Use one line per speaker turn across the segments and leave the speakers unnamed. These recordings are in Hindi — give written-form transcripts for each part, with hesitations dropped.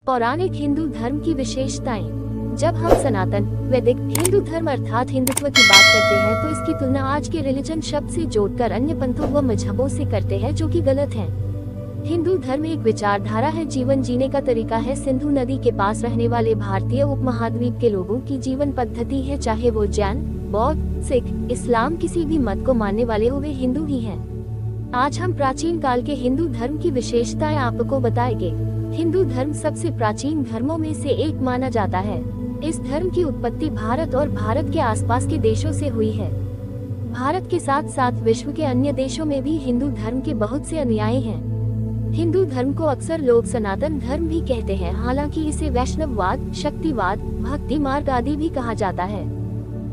पौराणिक हिंदू धर्म की विशेषताएं। जब हम सनातन वैदिक हिंदू धर्म अर्थात हिंदुत्व की बात करते हैं तो इसकी तुलना आज के रिलीजन शब्द से जोड़कर अन्य पंथों व मजहबों से करते हैं, जो कि गलत है। हिंदू धर्म एक विचारधारा है, जीवन जीने का तरीका है। सिंधु नदी के पास रहने वाले भारतीय उपमहाद्वीप के लोगों की जीवन पद्धति है, चाहे वो जैन, बौद्ध, सिख, इस्लाम, किसी भी मत को मानने वाले हो, वे हिंदू ही हैं। आज हम प्राचीन काल के हिंदू धर्म की विशेषताएं आपको बताएंगे। हिंदू धर्म सबसे प्राचीन धर्मों में से एक माना जाता है। इस धर्म की उत्पत्ति भारत और भारत के आसपास के देशों से हुई है। भारत के साथ साथ विश्व के अन्य देशों में भी हिंदू धर्म के बहुत से अनुयायी हैं। हिंदू धर्म को अक्सर लोग सनातन धर्म भी कहते हैं, हालांकि इसे वैष्णववाद, शक्तिवाद, भक्ति मार्ग आदि भी कहा जाता है।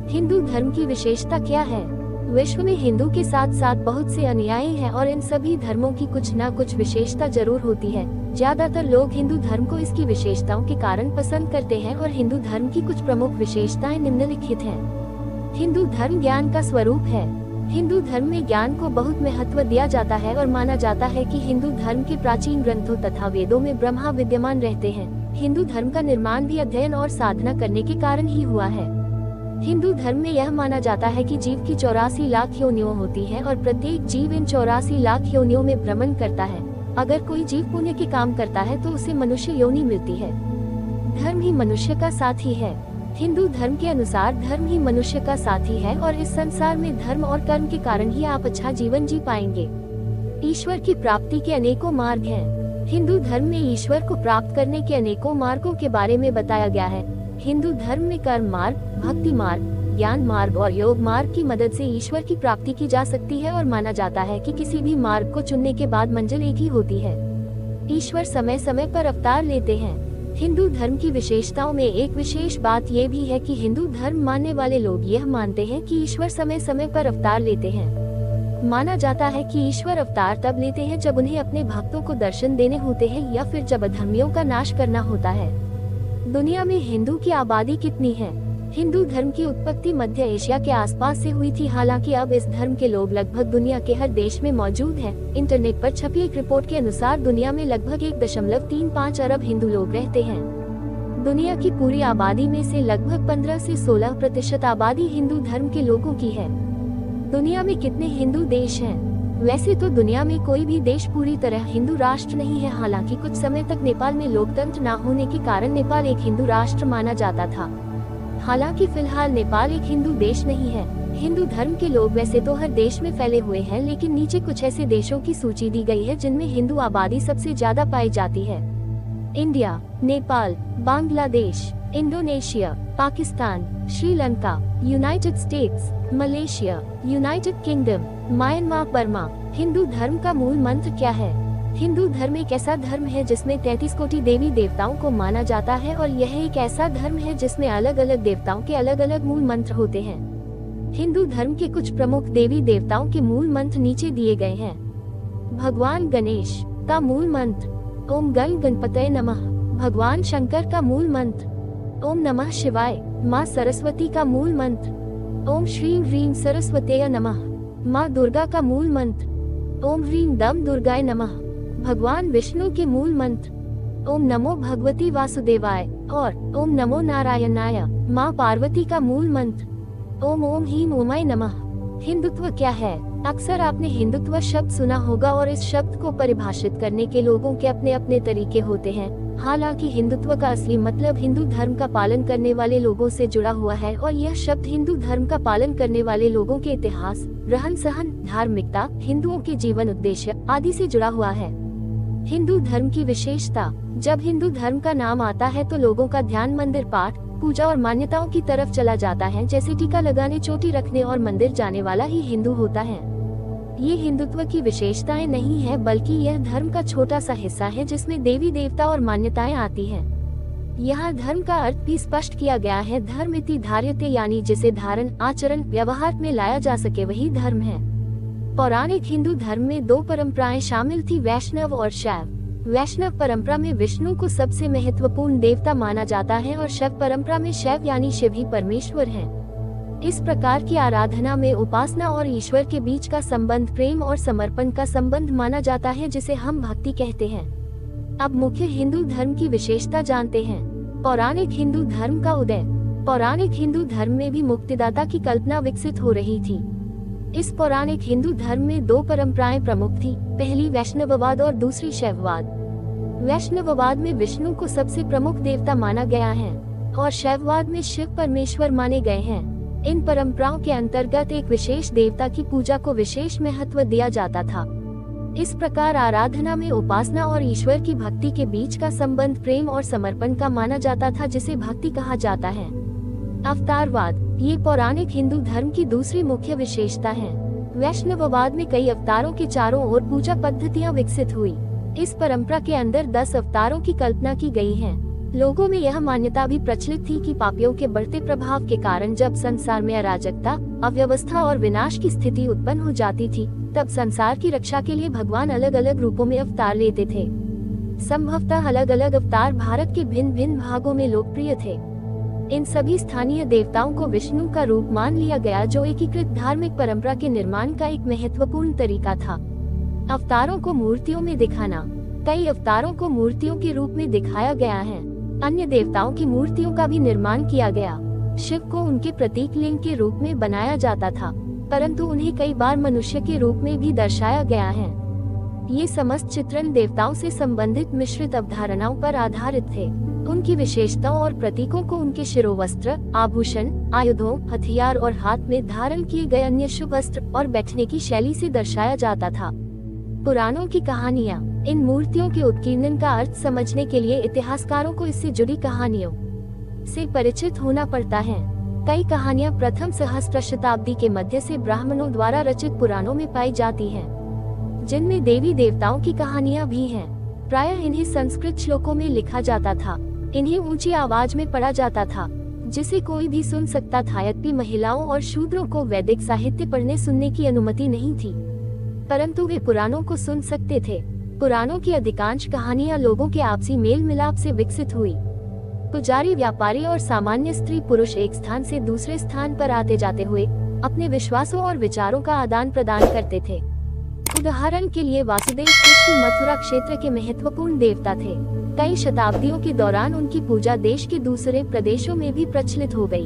हिंदू धर्म की विशेषता क्या है? विश्व में हिंदू के साथ साथ बहुत से अनुयायी हैं और इन सभी धर्मों की कुछ न कुछ विशेषता जरूर होती है। ज्यादातर लोग हिंदू धर्म को इसकी विशेषताओं के कारण पसंद करते हैं और हिंदू धर्म की कुछ प्रमुख विशेषताएं निम्नलिखित हैं। हिंदू धर्म ज्ञान का स्वरूप है। हिंदू धर्म में ज्ञान को बहुत महत्व दिया जाता है और माना जाता है कि हिंदू धर्म के प्राचीन ग्रंथों तथा वेदों में ब्रह्मा विद्यमान रहते हैं। हिंदू धर्म का निर्माण भी अध्ययन और साधना करने के कारण ही हुआ है। हिंदू धर्म में यह माना जाता है कि जीव की 84 लाख योनियों होती है और प्रत्येक जीव इन 84 लाख योनियों में भ्रमण करता है। अगर कोई जीव पुण्य के काम करता है तो उसे मनुष्य योनि मिलती है। धर्म ही मनुष्य का साथी है। हिंदू धर्म के अनुसार धर्म ही मनुष्य का साथी है और इस संसार में धर्म और कर्म के कारण ही आप अच्छा जीवन जी पाएंगे। ईश्वर की प्राप्ति के अनेकों मार्ग हैं। हिंदू धर्म में ईश्वर को प्राप्त करने के अनेकों मार्गों के बारे में बताया गया है। हिंदू धर्म में कर्म मार्ग, भक्ति मार्ग, ज्ञान मार्ग और योग मार्ग की मदद से ईश्वर की प्राप्ति की जा सकती है और माना जाता है कि किसी भी मार्ग को चुनने के बाद मंजिल एक ही होती है। ईश्वर समय समय पर अवतार लेते हैं। हिंदू धर्म की विशेषताओं में एक विशेष बात ये भी है कि हिंदू धर्म मानने वाले लोग यह मानते हैं कि ईश्वर समय समय पर अवतार लेते हैं। माना जाता है कि ईश्वर अवतार तब लेते हैं जब उन्हें अपने भक्तों को दर्शन देने होते हैं या फिर जब अधर्मियों का नाश करना होता है। दुनिया में हिंदू की आबादी कितनी है? हिंदू धर्म की उत्पत्ति मध्य एशिया के आसपास से हुई थी, हालांकि अब इस धर्म के लोग लगभग दुनिया के हर देश में मौजूद हैं। इंटरनेट पर छपी एक रिपोर्ट के अनुसार दुनिया में लगभग 1.35 अरब हिंदू लोग रहते हैं। दुनिया की पूरी आबादी में से लगभग 15 से 16% आबादी हिंदू धर्म के लोगों की है। दुनिया में कितने हिंदू देश हैं? वैसे तो दुनिया में कोई भी देश पूरी तरह हिंदू राष्ट्र नहीं है, हालांकि कुछ समय तक नेपाल में लोकतंत्र न होने के कारण नेपाल एक हिंदू राष्ट्र माना जाता था। हालांकि फिलहाल नेपाल एक हिंदू देश नहीं है। हिंदू धर्म के लोग वैसे तो हर देश में फैले हुए हैं, लेकिन नीचे कुछ ऐसे देशों की सूची दी गई है जिनमें हिंदू आबादी सबसे ज्यादा पाई जाती है। India, Nepal, Bangladesh, Indonesia, Pakistan, Sri Lanka, United states, Malaysia, United kingdom, Myanmar, Burma. Hindu धर्म का मूल मंत्र क्या है? हिंदू धर्म एक ऐसा धर्म है जिसमें 33 कोटि देवी देवताओं को माना जाता है और यह एक ऐसा धर्म है जिसमें अलग अलग देवताओं के अलग अलग मूल मंत्र होते हैं। हिंदू धर्म के कुछ प्रमुख देवी देवताओं के मूल मंत्र नीचे दिए गए हैं। भगवान गणेश का मूल मंत्र ओम गण गणपतये नमः। भगवान शंकर का मूल मंत्र ओम नमः शिवाय। माँ सरस्वती का मूल मंत्र ओम श्रीं ह्रीं सरस्वतेय नमः। माँ दुर्गा का मूल मंत्र ओम ह्रीं दम दुर्गाय नमः। भगवान विष्णु के मूल मंत्र ओम नमो भगवती वासुदेवाय और ओम नमो नारायणाय। माँ पार्वती का मूल मंत्र ओम ओम ह्रीं ओमाय नमः। हिंदुत्व क्या है? अक्सर आपने हिंदुत्व शब्द सुना होगा और इस शब्द को परिभाषित करने के लोगों के अपने अपने तरीके होते हैं। हालांकि हिंदुत्व का असली मतलब हिंदू धर्म का पालन करने वाले लोगों से जुड़ा हुआ है और यह शब्द हिंदू धर्म का पालन करने वाले लोगों के इतिहास, रहन सहन, धार्मिकता, हिंदुओं के जीवन उद्देश्य आदि से जुड़ा हुआ है। हिंदू धर्म की विशेषता। जब हिंदू धर्म का नाम आता है तो लोगों का ध्यान मंदिर, पाठ, पूजा और मान्यताओं की तरफ चला जाता है, जैसे टीका लगाने, चोटी रखने और मंदिर जाने वाला ही हिंदू होता है। ये हिंदुत्व की विशेषताएं नहीं है, बल्कि यह धर्म का छोटा सा हिस्सा है जिसमें देवी देवता और मान्यताएं आती हैं। यहाँ धर्म का अर्थ भी स्पष्ट किया गया है। धर्म इति धार्यते, यानी जिसे धारण, आचरण, व्यवहार में लाया जा सके वही धर्म है। पौराणिक हिंदू धर्म में 2 परंपराएं शामिल थी, वैष्णव और शैव। वैष्णव परंपरा में विष्णु को सबसे महत्वपूर्ण देवता माना जाता है और शैव परंपरा में शैव यानी शिव ही परमेश्वर हैं। इस प्रकार की आराधना में उपासना और ईश्वर के बीच का संबंध प्रेम और समर्पण का संबंध माना जाता है, जिसे हम भक्ति कहते हैं। अब मुख्य हिंदू धर्म की विशेषता जानते हैं। पौराणिक हिंदू धर्म का उदय। पौराणिक हिंदू धर्म में भी मुक्तिदाता की कल्पना विकसित हो रही थी। इस पौराणिक हिंदू धर्म में दो परंपराएं प्रमुख थी, पहली वैष्णववाद और दूसरी शैववाद। वैष्णववाद में विष्णु को सबसे प्रमुख देवता माना गया है और शैववाद में शिव परमेश्वर माने गए हैं। इन परंपराओं के अंतर्गत एक विशेष देवता की पूजा को विशेष महत्व दिया जाता था। इस प्रकार आराधना में उपासना और ईश्वर की भक्ति के बीच का संबंध प्रेम और समर्पण का माना जाता था, जिसे भक्ति कहा जाता है। अवतारवाद, ये पौराणिक हिंदू धर्म की दूसरी मुख्य विशेषता है। वैष्णववाद में कई अवतारों के चारों ओर पूजा पद्धतियां विकसित हुई। इस परंपरा के अंदर 10 अवतारों की कल्पना की गई है। लोगों में यह मान्यता भी प्रचलित थी कि पापियों के बढ़ते प्रभाव के कारण जब संसार में अराजकता, अव्यवस्था और विनाश की स्थिति उत्पन्न हो जाती थी, तब संसार की रक्षा के लिए भगवान अलग अलग रूपों में अवतार लेते थे। संभवतः अलग अलग अवतार भारत के भिन्न भिन्न भागों में लोकप्रिय थे। इन सभी स्थानीय देवताओं को विष्णु का रूप मान लिया गया, जो एकीकृत धार्मिक परंपरा के निर्माण का एक महत्वपूर्ण तरीका था। अवतारों को मूर्तियों में दिखाना। कई अवतारों को मूर्तियों के रूप में दिखाया गया है। अन्य देवताओं की मूर्तियों का भी निर्माण किया गया। शिव को उनके प्रतीक लिंग के रूप में बनाया जाता था, परंतु उन्हें कई बार मनुष्य के रूप में भी दर्शाया गया है। ये समस्त चित्रण देवताओं से संबंधित मिश्रित अवधारणाओं पर आधारित थे। उनकी विशेषताओं और प्रतीकों को उनके शिरोवस्त्र, आभूषण, आयुधों, हथियार और हाथ में धारण किए गए अन्य शुभ वस्त्र और बैठने की शैली से दर्शाया जाता था। पुराणों की कहानियाँ। इन मूर्तियों के उत्कीर्णन का अर्थ समझने के लिए इतिहासकारों को इससे जुड़ी कहानियों से परिचित होना पड़ता है। कई कहानियाँ प्रथम सहस्त्र शताब्दी के मध्य से ब्राह्मणों द्वारा रचित पुराणों में पाई जाती हैं, जिनमें देवी देवताओं की कहानियाँ भी हैं। प्रायः इन्हें संस्कृत श्लोकों में लिखा जाता था। इन्हें ऊंची आवाज में पढ़ा जाता था, जिसे कोई भी सुन सकता था। यद्यपि महिलाओं और शूद्रों को वैदिक साहित्य पढ़ने सुनने की अनुमति नहीं थी, परंतु वे पुराणों को सुन सकते थे। पुराणों की अधिकांश कहानियां लोगों के आपसी मेल मिलाप से विकसित हुई। पुजारी, व्यापारी और सामान्य स्त्री पुरुष एक स्थान से दूसरे स्थान पर आते जाते हुए अपने विश्वासों और विचारों का आदान प्रदान करते थे। उदाहरण के लिए वासुदेव कृष्ण मथुरा क्षेत्र के महत्वपूर्ण देवता थे। कई शताब्दियों के दौरान उनकी पूजा देश के दूसरे प्रदेशों में भी प्रचलित हो गई।